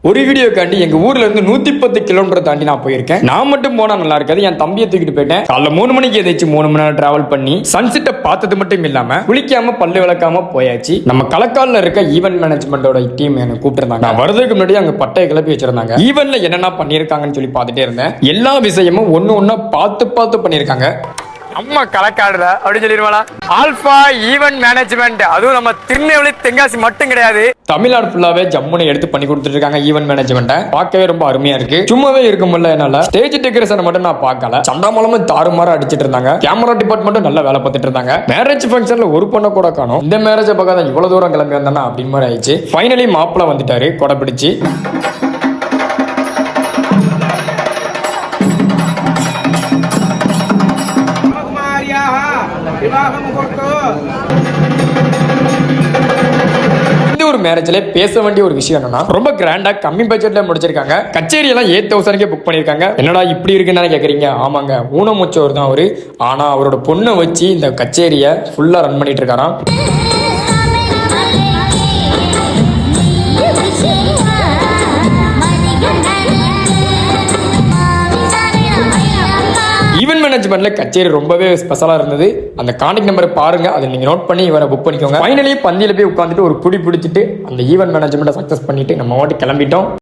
ஒரு வீடியோக்காண்டி எங்க ஊர்ல இருந்து 110 கிலோமீட்டர் தாண்டி நான் போயிருக்கேன். நான் மட்டும் போனா நல்லா இருக்காது, என் தம்பியை தூக்கிட்டு போயிட்டேன். காலைல 3 மணிக்கு எதாச்சு 3 மணி நேரம் டிராவல் பண்ணி சன்செட்டை பார்த்தது மட்டும் இல்லாம குளிக்காம பல்லு விளக்காம போயாச்சு. நம்ம களக்காலில் இருக்க ஈவென்ட் மேனேஜ்மெண்டோட டீம் என்ன கூப்பிட்டுருந்தாங்க. நான் வரதுக்கு முன்னாடி அங்க பட்டையை கிளப்பி வச்சிருந்தாங்க. ஈவென்ட்ல என்னென்ன பண்ணிருக்காங்கன்னு சொல்லி பார்த்துட்டே இருந்தேன். எல்லா விஷயமும் ஒண்ணு பார்த்து பண்ணிருக்காங்க. அம்மா கலக்காடுல அப்படின்னு சொல்லிடுவாளா. ஆல்பா ஈவென்ட் மேனேஜ்மெண்ட், அதுவும் நம்ம திருநெல்வேலி தென்காசி மட்டும் கிடையாது, தமிழ்நாடு ஃபுல்லாவே ஜம்முனை எடுத்து பண்ணி கொடுத்துட்டு இருக்காங்க. ஈவென்ட் மேனேஜ்மெண்ட்டை பார்க்கவே ரொம்ப அருமையா இருக்கு. சும்மாவே இருக்க முடியல என்னால. ஸ்டேஜ் டெக்கரேஷன் மட்டும் நான் பார்க்கல, சண்டாமலமும் தாறுமாற அடிச்சிட்டு இருந்தாங்க. கேமரா டிபார்ட்மெண்ட்டும் நல்லா வேலை பார்த்துட்டு இருந்தாங்க. மேரேஜ் ஃபங்க்ஷன்ல ஒரு பொண்ணை கூட காணும். இந்த மேரேஜை பார்க்காத இவ்வளவு தூரம் கிளம்பி வந்தானா அப்படின்னு மாதிரி ஆயிடுச்சு. ஃபைனலி மாப்பிள்ள வந்துட்டாரு கொடை பிடிச்சு. இந்த ஒரு மேரேஜ்ல பேச வேண்டிய ஒரு விஷயம் என்னன்னா, ரொம்ப கிராண்டா கம்மி பட்ஜெட்ல முடிச்சிருக்காங்க. கச்சேரி எல்லாம் 8,000 புக் பண்ணிருக்காங்க. என்னடா இப்படி இருக்குன்னு கேக்குறீங்க? ஆமாங்க, ஊனமுச்சவர் தான் அவரு. ஆனா அவரோட பொண்ணை வச்சு இந்த கச்சேரியை ஃபுல்லா ரன் பண்ணிட்டு இருக்காராம். ஈவென்ட் மேனேஜ்மெண்ட்ல கச்சேரி ரொம்பவே ஸ்பெஷலா இருந்தது. அந்த கான்டாக்ட் நம்பரை பாருங்க, அதை நீங்க நோட் பண்ணி இவரை புக் பண்ணிக்கோங்க. ஃபைனலி பந்தியில போய் உட்காந்துட்டு ஒரு குடி பிடிச்சிட்டு அந்த ஈவென்ட் மேனேஜ்மெண்ட்டை சக்சஸ் பண்ணிட்டு நம்ம ஓட்டி கிளம்பிட்டோம்.